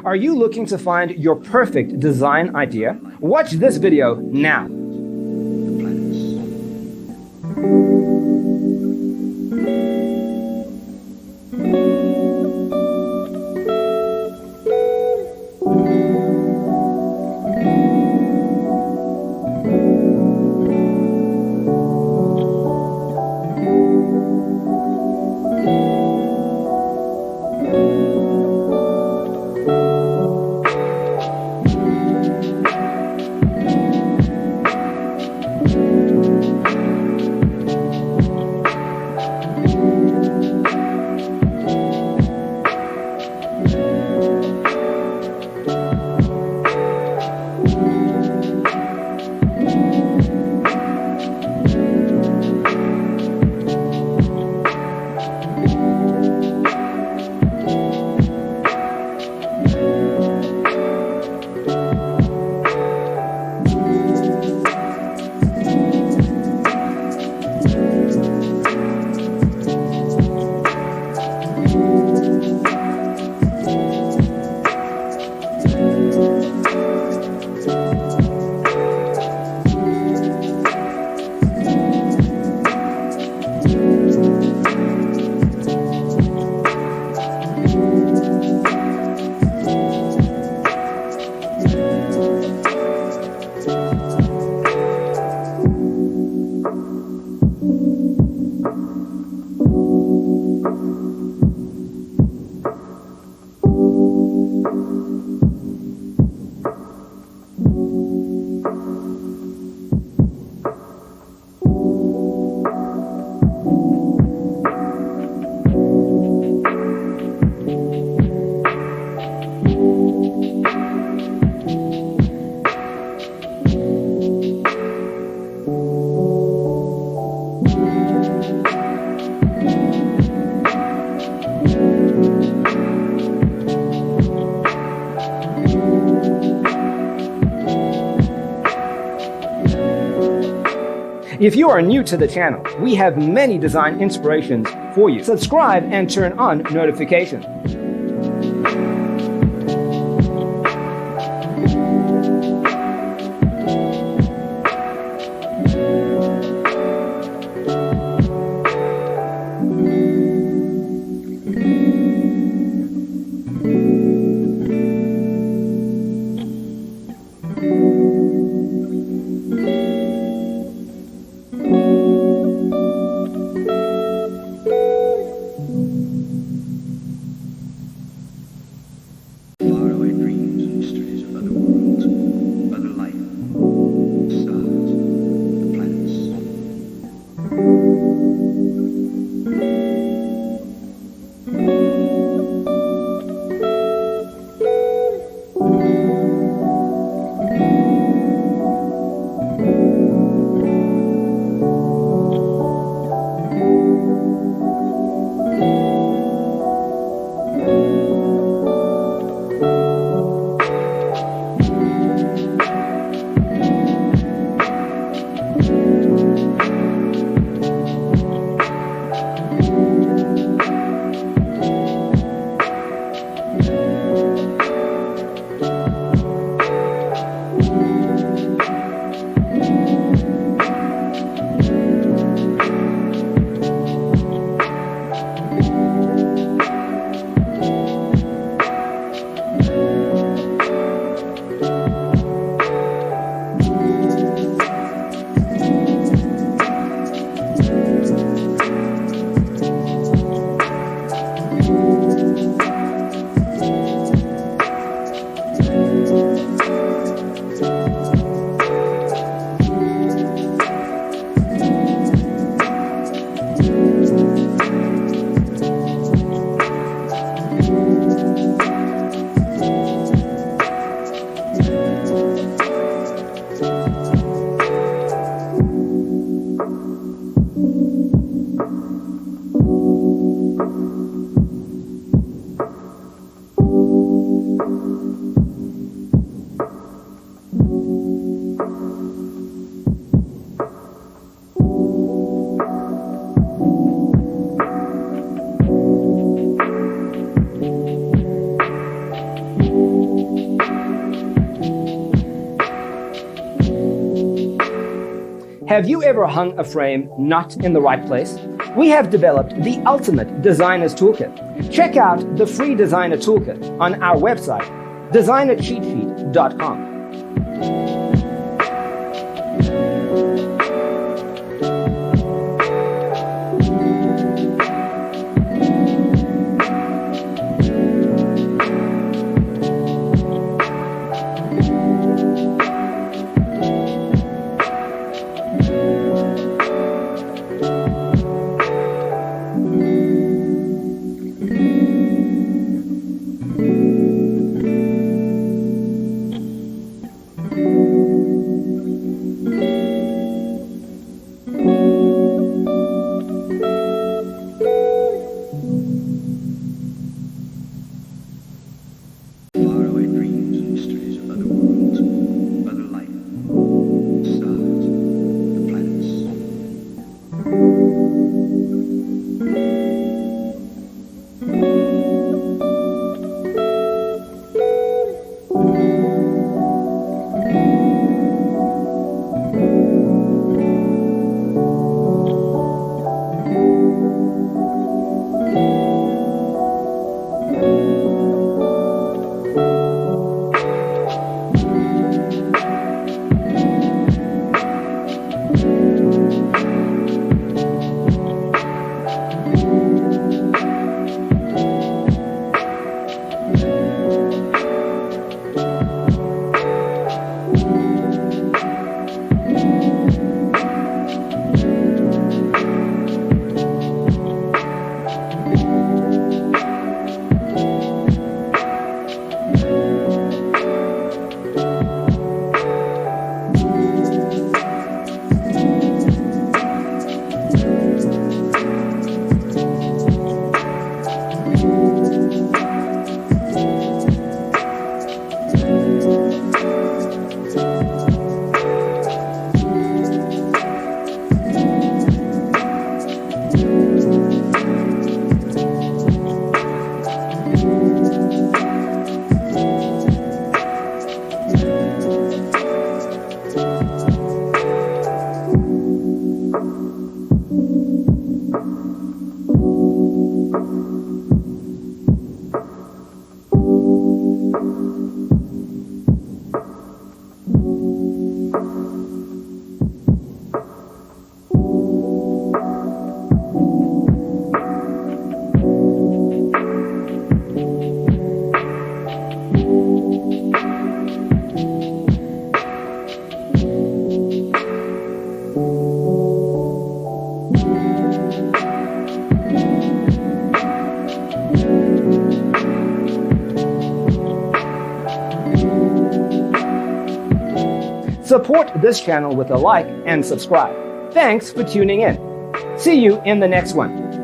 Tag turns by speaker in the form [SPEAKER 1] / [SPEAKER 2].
[SPEAKER 1] Are you looking to find your perfect design idea? Watch this video now. If you are new to the channel, we have many design inspirations for you. Subscribe and turn on notifications. Have you ever hung a frame not in the right place? We have developed the ultimate designer's toolkit. Check out the free designer toolkit on our website, designercheatsheet.com.
[SPEAKER 2] Faraway dreams and mysteries of other worlds, other life, stars, the planets.
[SPEAKER 1] Support this channel with a like and subscribe. Thanks for tuning in. See you in the next one.